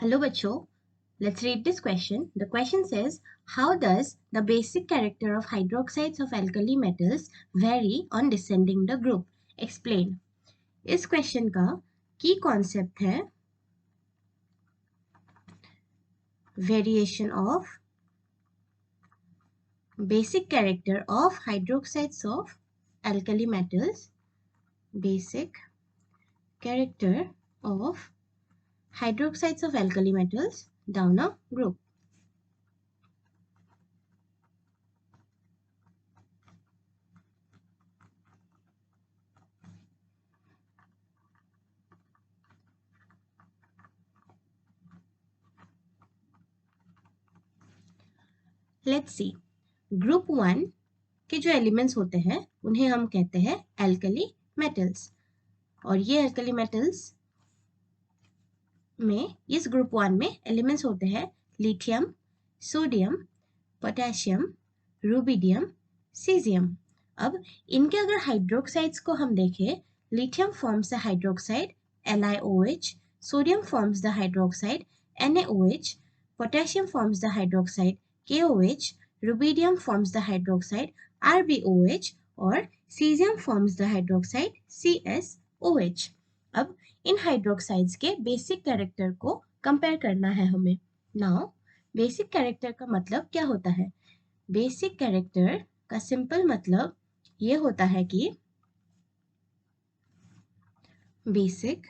Hello bachcho, let's read this question. The question says, how does the basic character of hydroxides of alkali metals vary on descending the group? Explain. इस question का की concept है variation of basic character of hydroxides of alkali metals, basic character of hydroxides of alkali metals down a group. Let's see. Group 1 के जो elements होते हैं उन्हें हम कहते हैं एल्कली मेटल्स, और ये एल्कली मेटल्स में इस ग्रुप 1 में एलिमेंट्स होते हैं lithium, sodium, potassium, rubidium, caesium. अब इनके अगर हाइड्रोक्साइड्स को हम देखें, lithium forms the hydroxide LiOH, sodium forms the hydroxide NaOH, potassium forms the hydroxide KOH, rubidium forms the hydroxide RbOH और caesium forms the hydroxide CSOH. अब इन hydroxides के basic character को कंपेयर करना है हमें. नाउ बेसिक कैरेक्टर का मतलब क्या होता है? बेसिक कैरेक्टर का सिंपल मतलब ये होता है कि basic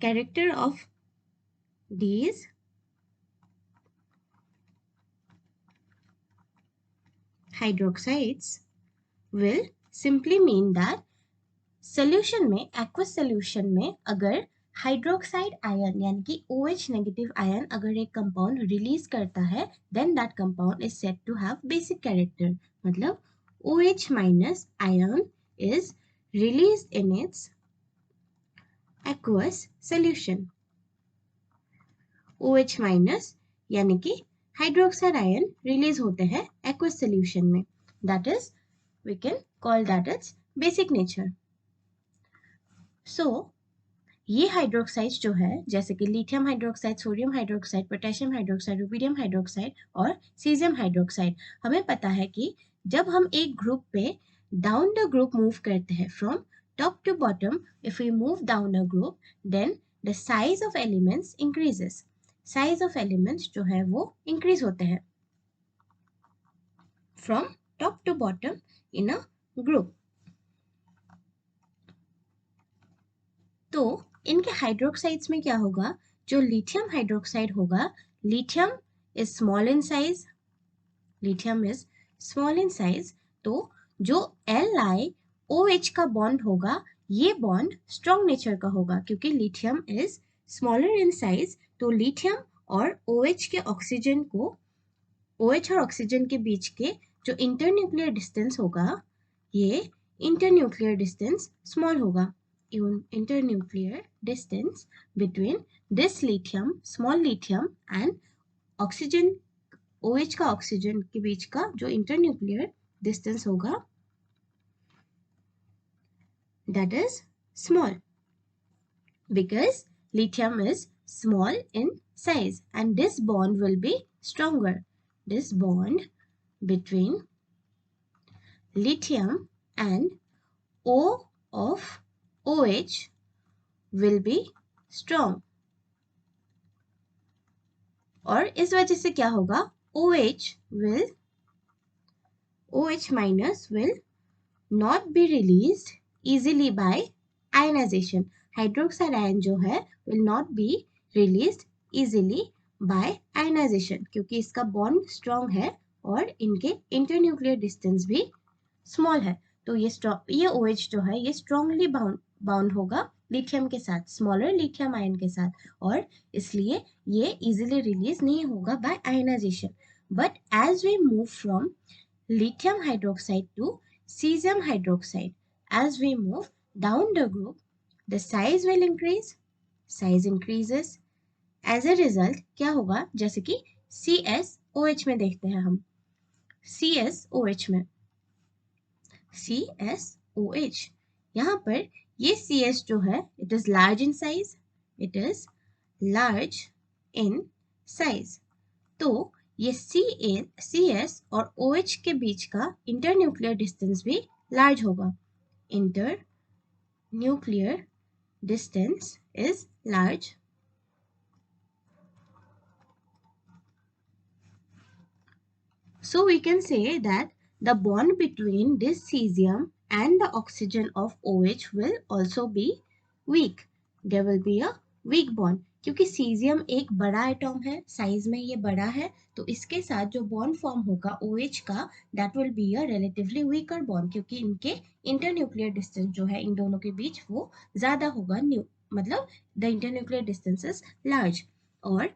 character of these hydroxides will simply mean that solution में, एक्वस सोल्यूशन में अगर हाइड्रोक्साइड आयन यानी कि OH नेगेटिव आयन अगर एक कंपाउंड रिलीज करता है, then that compound is said to have basic character. मतलब OH minus ion is released in its aqueous solution. OH minus यानी कि हाइड्रोक्साइड आयन रिलीज होते हैं एक्वस सोल्यूशन में. That is we can call that its basic nature. So ये hydroxides जो है, जैसे कि lithium hydroxide, sodium hydroxide, potassium hydroxide, rubidium hydroxide और सीजियम हाइड्रोक्साइड, हमें पता है कि जब हम एक ग्रुप पे डाउन द ग्रुप मूव करते हैं, from top to bottom, if we move down a group, then the size of elements increases. Size of elements जो है वो इंक्रीज होते हैं from top to bottom in a group. तो इनके hydroxides में क्या होगा? जो लिथियम हाइड्रोक्साइड होगा, lithium is small in size, lithium is small in size, तो जो LiOH का बॉन्ड होगा, ये बॉन्ड स्ट्रॉन्ग नेचर का होगा क्योंकि lithium is smaller in size. तो लिथियम और OH के ऑक्सीजन को, OH और ऑक्सीजन के बीच के जो इंटरन्यूक्लियर डिस्टेंस होगा, ये इंटरन्यूक्लियर डिस्टेंस स्मॉल होगा. Internuclear distance between this lithium, small lithium and oxygen, OH का ऑक्सीजन के बीच का जो इंटरन्यूक्लियर डिस्टेंस होगा, that is small because lithium is small in size and this bond will be stronger. This bond between lithium and O of OH will be strong. और इस वजह से क्या होगा? OH minus will not be released easily by ionization. Hydroxide ion जो है will not be released easily by ionization क्योंकि इसका bond strong है और इनके internuclear distance भी small है. तो ये OH जो है ये strongly bound होगा लिथियम के साथ, स्मॉलर लिथियम आयन के साथ, और इसलिए ये इजीली रिलीज नहीं होगा by ionisation. But as we move from lithium hydroxide to cesium hydroxide, as we move down the group, the size will increase. Size increases. As a result, क्या होगा? जैसे कि CSOH में देखते हैं हम, CSOH में, CSOH यहाँ पर ये CS जो है, it is large in size, it is large in size. तो ये CS और OH के बीच का इंटरन्यूक्लियर डिस्टेंस भी लार्ज होगा. Internuclear distance is large. So we can say that the bond between this cesium and the oxygen of OH will also be weak. There will be a weak bond. क्योंकि caesium एक बड़ा atom है, size में ये बड़ा है, तो इसके साथ जो बॉन्ड फॉर्म होगा OH का, that will be a relatively weaker bond, क्योंकि इनके इंटरन्यूक्लियर डिस्टेंस जो है इन दोनों के बीच वो ज़्यादा होगा. मतलब the internuclear distance is large. और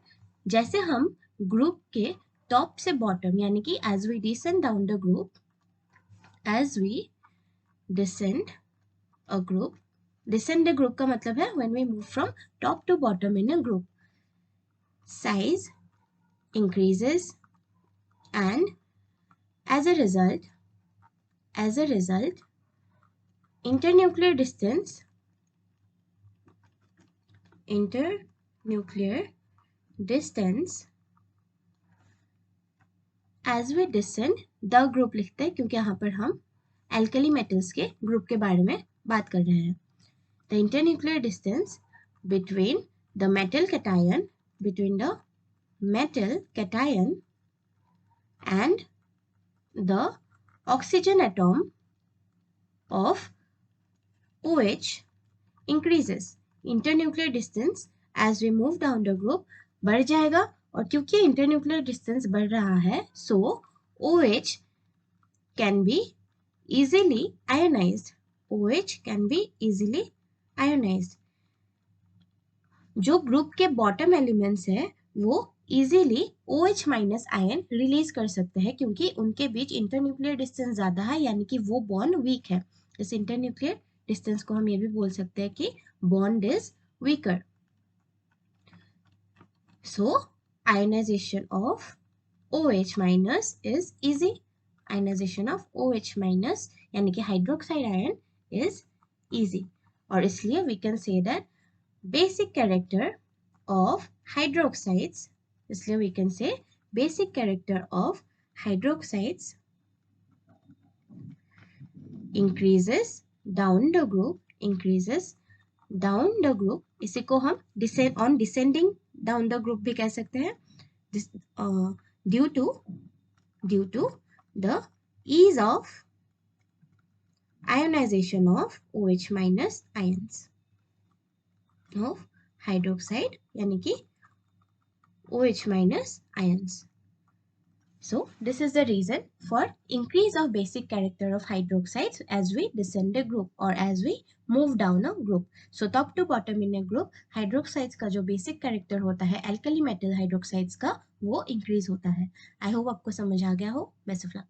जैसे हम ग्रुप के टॉप से बॉटम यानी कि as we descend down the group, as we descend a group, descend the group का मतलब है when we move from top to bottom in a group, size increases and as a result internuclear distance as we descend the group लिखते हैं क्योंकि यहाँ पर हम alkali metals के ग्रुप के बारे में बात कर रहे हैं. The internuclear distance between the metal cation and the oxygen atom of OH increases. Internuclear distance as we move down the group बढ़ जाएगा, और क्योंकि internuclear distance बढ़ रहा है, so OH can be easily ionized. OH can be easily ionized. जो group के bottom elements है वो easily OH minus ion release कर सकते हैं क्योंकि उनके बीच इंटरन्यूक्लियर डिस्टेंस ज़्यादा है, यानी कि वो बॉन्ड वीक है. इस इंटरन्यूक्लियर डिस्टेंस को हम ये भी बोल सकते हैं कि bond is weaker. So ionisation of OH minus is easy. Ionisation of OH minus यानी कि हाइड्रोक्साइड आयन इज इजी. और इसलिए we can say that basic character of hydroxides, इसलिए we can say basic character of hydroxides increases down the group. इसी को हम descending down the group भी कह सकते हैं. due to the ease of ionization of OH minus ions of hydroxide यानी कि OH minus ions. So this is the reason for increase of basic character of hydroxides as we descend a group or as we move down a group. So top to bottom in a group hydroxides का जो basic character होता है alkali metal hydroxides का वो increase होता है. I hope आपको समझ आ गया हो. Best of luck.